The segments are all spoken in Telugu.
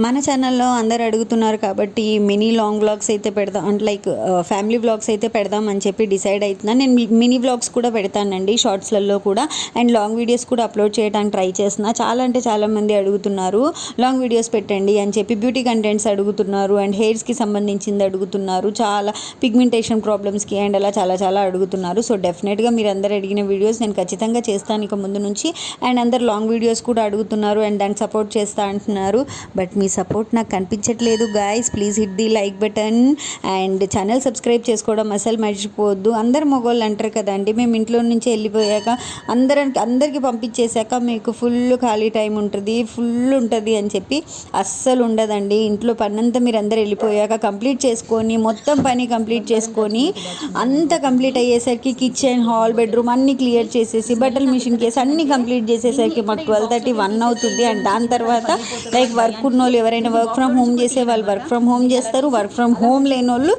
మన ఛానల్లో అందరు అడుగుతున్నారు కాబట్టి మినీ లాంగ్ వ్లాగ్స్ అయితే పెడదాం అంటే లైక్ ఫ్యామిలీ వ్లాగ్స్ అయితే పెడదాం అని చెప్పి డిసైడ్ అవుతున్నాను. నేను మినీ వ్లాగ్స్ కూడా పెడతానండి, షార్ట్స్లలో కూడా, అండ్ లాంగ్ వీడియోస్ కూడా అప్లోడ్ చేయడానికి ట్రై చేస్తున్నా. చాలా అంటే చాలామంది అడుగుతున్నారు లాంగ్ వీడియోస్ పెట్టండి అని చెప్పి, బ్యూటీ కంటెంట్స్ అడుగుతున్నారు, అండ్ హెయిర్స్కి సంబంధించింది అడుగుతున్నారు, చాలా పిగ్మెంటేషన్ ప్రాబ్లమ్స్కి అండ్ అలా చాలా చాలా అడుగుతున్నారు. సో డెఫినెట్గా మీరు అందరు అడిగిన వీడియోస్ నేను ఖచ్చితంగా చేస్తాను ఇక ముందు నుంచి. అండ్ అందరు లాంగ్ వీడియోస్ కూడా అడుగుతున్నారు అండ్ దానికి సపోర్ట్ చేస్తా అంటున్నారు. బట్ మీ సపోర్ట్ నాకు కనిపించట్లేదు guys. Please hit the like button and channel subscribe చేసుకోవడం అసలు మర్చిపోవద్దు. అందరు మగవాళ్ళు అంటారు కదండి, మేము ఇంట్లో నుంచి వెళ్ళిపోయాక అందరికి పంపించేశాక మీకు ఫుల్ ఖాళీ టైం ఉంటుంది, ఫుల్ ఉంటుంది అని చెప్పి. అస్సలు ఉండదండి. ఇంట్లో పని అంతా మీరు అందరు వెళ్ళిపోయాక కంప్లీట్ చేసుకొని, మొత్తం పని కంప్లీట్ చేసుకొని, అంతా కంప్లీట్ అయ్యేసరికి కిచెన్, హాల్, బెడ్రూమ్ అన్నీ క్లియర్ చేసేసి, బట్టల మిషన్ కేసి అన్నీ కంప్లీట్ చేసేసరికి మాకు 12:30, 1 అవుతుంది. అండ్ దాని తర్వాత లైక్ వర్క్ ఉన్న వాళ్ళు, ఎవరైనా వర్క్ ఫ్రమ్ హోమ్ చేసే వాళ్ళు వర్క్ ఫ్రమ్ హోమ్ చేస్తారు, వర్క్ ఫ్రమ్ హోమ్ లేని వాళ్ళు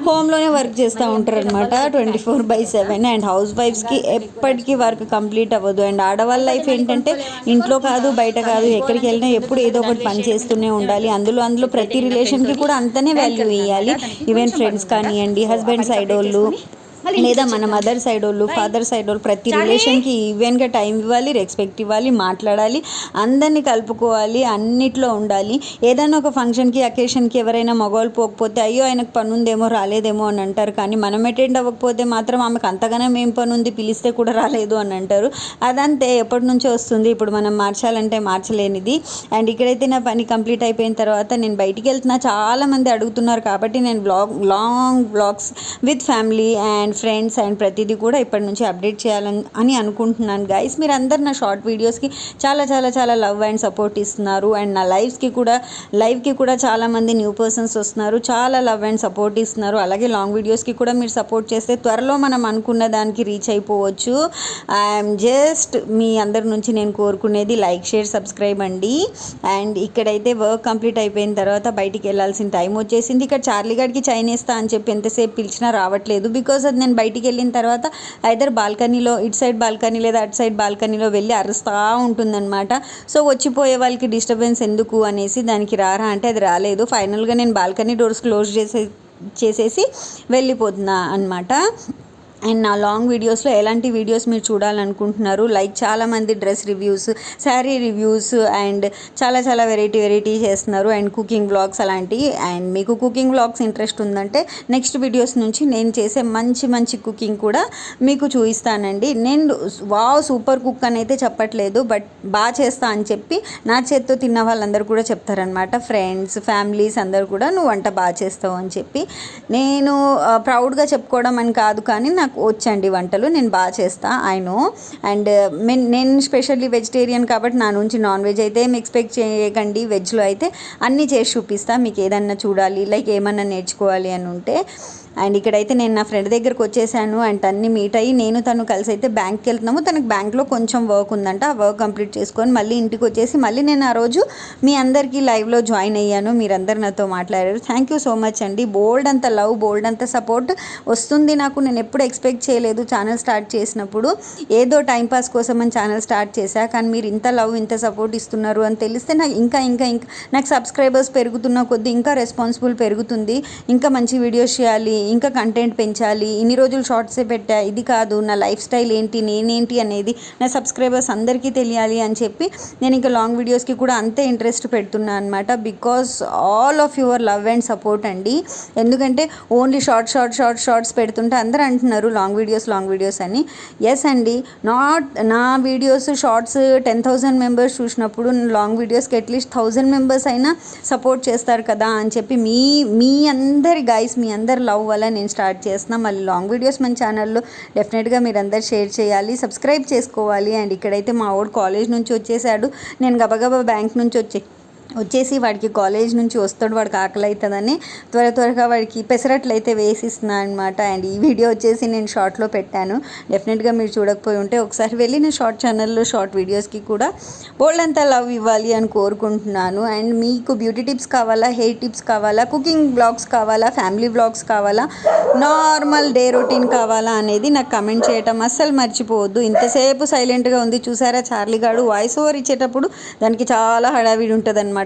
హోమ్లోనే వర్క్ చేస్తూ ఉంటారు అనమాట 24/7. అండ్ హౌస్ వైఫ్స్కి ఎప్పటికీ వర్క్ కంప్లీట్ అవ్వదు. అండ్ ఆడవాళ్ళ లైఫ్ ఏంటంటే ఇంట్లో కాదు, బయట కాదు, ఎక్కడికి వెళ్ళినా ఎప్పుడు ఏదో ఒకటి పని చేస్తూనే ఉండాలి. అందులో ప్రతి రిలేషన్కి కూడా అంతనే వాల్యూ ఇవ్వాలి. ఈవెన్ ఫ్రెండ్స్ కానివ్వండి, హస్బెండ్ సైడ్ వాళ్ళు లేదా మన మదర్ సైడ్ వాళ్ళు, ఫాదర్ సైడ్ వాళ్ళు, ప్రతి రిలేషన్కి ఈవెన్గా టైం ఇవ్వాలి, రెస్పెక్ట్ ఇవ్వాలి, మాట్లాడాలి, అందరినీ కలుపుకోవాలి, అన్నిట్లో ఉండాలి. ఏదైనా ఒక ఫంక్షన్కి, అకేషన్కి ఎవరైనా మగవాళ్ళు పోకపోతే అయ్యో ఆయనకు పని ఉందేమో రాలేదేమో అని అంటారు. కానీ మనం అటెండ్ అవ్వకపోతే మాత్రం ఆమెకు అంతగానే ఏం పని ఉంది, పిలిస్తే కూడా రాలేదు అని అంటారు. అదంతే, ఎప్పటి నుంచో వస్తుంది. ఇప్పుడు మనం మార్చాలంటే మార్చలేనిది. అండ్ ఇక్కడైతే నా పని కంప్లీట్ అయిపోయిన తర్వాత నేను బయటికి వెళ్తున్నా. చాలామంది అడుగుతున్నారు కాబట్టి నేను long blogs with family and friends and ప్రతిదీ కూడా ఇప్పటి నుంచి అప్డేట్ చేయాలని అనుకుంటున్నాను గైస్. మీరు అందరు నా షార్ట్ వీడియోస్కి చాలా చాలా చాలా లవ్ అండ్ సపోర్ట్ ఇస్తున్నారు. అండ్ నా లైవ్కి కూడా చాలామంది న్యూ పర్సన్స్ వస్తున్నారు, చాలా లవ్ అండ్ సపోర్ట్ ఇస్తున్నారు. అలాగే లాంగ్ వీడియోస్కి కూడా మీరు సపోర్ట్ చేస్తే త్వరలో మనం అనుకున్న దానికి రీచ్ అయిపోవచ్చు. ఐఎమ్ జస్ట్ మీ అందరి నుంచి నేను కోరుకునేది లైక్, షేర్, సబ్స్క్రైబ్ అండి. అండ్ ఇక్కడైతే వర్క్ కంప్లీట్ అయిపోయిన తర్వాత బయటికి వెళ్ళాల్సిన టైం వచ్చేసింది. ఇక్కడ చార్లీ గడికి చైన్ వేస్తా అని చెప్పి ఎంతసేపు పిలిచినా రావట్లేదు. బికాజ్ అది నేను బయటికి వెళ్ళిన తర్వాత ఐదర్ బాల్కనీలో, ఇటు సైడ్ బాల్కనీ లేదా అటు సైడ్ బాల్కనీలో వెళ్ళి అరుస్తూ ఉంటుందన్నమాట. సో వచ్చిపోయే వాళ్ళకి డిస్టర్బెన్స్ ఎందుకు అనేసి దానికి రారా అంటే అది రాలేదు. ఫైనల్గా నేను బాల్కనీ డోర్స్ క్లోజ్ చేసేసి వెళ్ళిపోతున్నా అనమాట. అండ్ నా లాంగ్ వీడియోస్లో ఎలాంటి వీడియోస్ మీరు చూడాలనుకుంటున్నారు? లైక్ చాలామంది dress reviews, sari reviews and చాలా చాలా వెరైటీ చేస్తున్నారు. అండ్ కుకింగ్ వ్లాగ్స్ అలాంటివి. అండ్ మీకు కుకింగ్ వ్లాగ్స్ ఇంట్రెస్ట్ ఉందంటే నెక్స్ట్ వీడియోస్ నుంచి నేను చేసే మంచి కుకింగ్ కూడా మీకు చూపిస్తానండి. నేను సూపర్ కుక్ అని అయితే చెప్పట్లేదు, బట్ బాగా చేస్తా అని చెప్పి నా చేత్తో తిన్న వాళ్ళందరూ కూడా చెప్తారనమాట. ఫ్రెండ్స్, ఫ్యామిలీస్ అందరూ కూడా నువ్వు వంట బాగా చేస్తావు అని చెప్పి. నేను ప్రౌడ్గా చెప్పుకోవడం అని కాదు, కానీ నాకు వచ్చండి వంటలు, నేను బాగా చేస్తా, ఐ నో. అండ్ నేను స్పెషల్లీ వెజిటేరియన్ కాబట్టి నా నుంచి నాన్ వెజ్ అయితే ఏం ఎక్స్పెక్ట్ చేయకండి. వెజ్లో అయితే అన్నీ చేసి చూపిస్తా. మీకు ఏదన్నా చూడాలి, లైక్ ఏమన్నా నేర్చుకోవాలి అని ఉంటే. అండ్ ఇక్కడైతే నేను నా ఫ్రెండ్ దగ్గరకు వచ్చేసాను. అండ్ తన్ని మీట్ అయ్యి నేను తను కలిసి అయితే బ్యాంక్కి వెళ్తున్నాము. తనకు బ్యాంక్లో కొంచెం వర్క్ ఉందంట, ఆ వర్క్ కంప్లీట్ చేసుకొని మళ్ళీ ఇంటికి వచ్చేసి మళ్ళీ నేను ఆ రోజు మీ అందరికీ లైవ్లో జాయిన్ అయ్యాను. మీరందరూ నాతో మాట్లాడారు. థ్యాంక్ యూ సో మచ్ అండి. బోల్డ్ అంత లవ్, బోల్డ్ అంత సపోర్ట్ వస్తుంది నాకు. నేను ఎప్పుడు ఎక్స్పెక్ట్ చేయలేదు ఛానల్ స్టార్ట్ చేసినప్పుడు. ఏదో టైంపాస్ కోసం అని ఛానల్ స్టార్ట్ చేశా, కానీ మీరు ఇంత లవ్, ఇంత సపోర్ట్ ఇస్తున్నారు అని తెలిస్తే నాకు ఇంకా నాకు సబ్స్క్రైబర్స్ పెరుగుతున్న కొద్దీ ఇంకా రెస్పాన్సిబుల్ పెరుగుతుంది. ఇంకా మంచి వీడియోస్ చేయాలి, ఇంకా కంటెంట్ పెంచాలి. ఇన్ని రోజులు షార్ట్సే పెట్టా, ఇది కాదు నా లైఫ్ స్టైల్ ఏంటి, నేనేంటి అనేది నా సబ్స్క్రైబర్స్ అందరికీ తెలియాలి అని చెప్పి నేను ఇంకా లాంగ్ వీడియోస్కి కూడా అంతే ఇంట్రెస్ట్ పెడుతున్నా అనమాట. Because all of your love and support అండి. ఎందుకంటే ఓన్లీ షార్ట్స్ పెడుతుంటే అందరూ అంటున్నారు లాంగ్ వీడియోస్ అని. ఎస్ అండి, నా వీడియోస్ షార్ట్స్ 10,000 మెంబర్స్ చూసినప్పుడు లాంగ్ వీడియోస్కి అట్లీస్ట్ 1,000 మెంబర్స్ అయినా సపోర్ట్ చేస్తారు కదా అని చెప్పి మీ అందరి గైస్, మీ అందరి లవ్ వల్ల నేను స్టార్ట్ చేస్తున్నా. మళ్ళీ లాంగ్ వీడియోస్ మన ఛానల్లో డెఫినెట్గా మీరు అందరు షేర్ చేయాలి, సబ్స్క్రైబ్ చేసుకోవాలి. అండ్ ఇక్కడైతే మా వాడు కాలేజ్ నుంచి వచ్చేసాడు. నేను గబగబా బ్యాంక్ నుంచి వచ్చేసి వాడికి కాలేజ్ నుంచి వస్తాడు, వాడికి ఆకలి అవుతుందని త్వరగా వాడికి పెసరట్లు అయితే వేసిస్తున్నాను అనమాట. అండ్ ఈ వీడియో వచ్చేసి నేను షార్ట్లో పెట్టాను. డెఫినెట్గా మీరు చూడకపోయి ఉంటే ఒకసారి వెళ్ళి నేను షార్ట్ ఛానల్లో షార్ట్ వీడియోస్కి కూడా బోల్డ్ అంతా లవ్ ఇవ్వాలి అని కోరుకుంటున్నాను. అండ్ మీకు బ్యూటీ టిప్స్ కావాలా, హెయిర్ టిప్స్ కావాలా, కుకింగ్ బ్లాగ్స్ కావాలా, ఫ్యామిలీ బ్లాగ్స్ కావాలా, నార్మల్ డే రొటీన్ కావాలా అనేది నాకు కమెంట్ చేయటం అస్సలు మర్చిపోవద్దు. ఇంతసేపు సైలెంట్గా ఉంది చూసారా చార్లీ గాడు వాయిస్ ఓవర్ ఇచ్చేటప్పుడు దానికి చాలా హడావిడి ఉంటుంది అనమాట.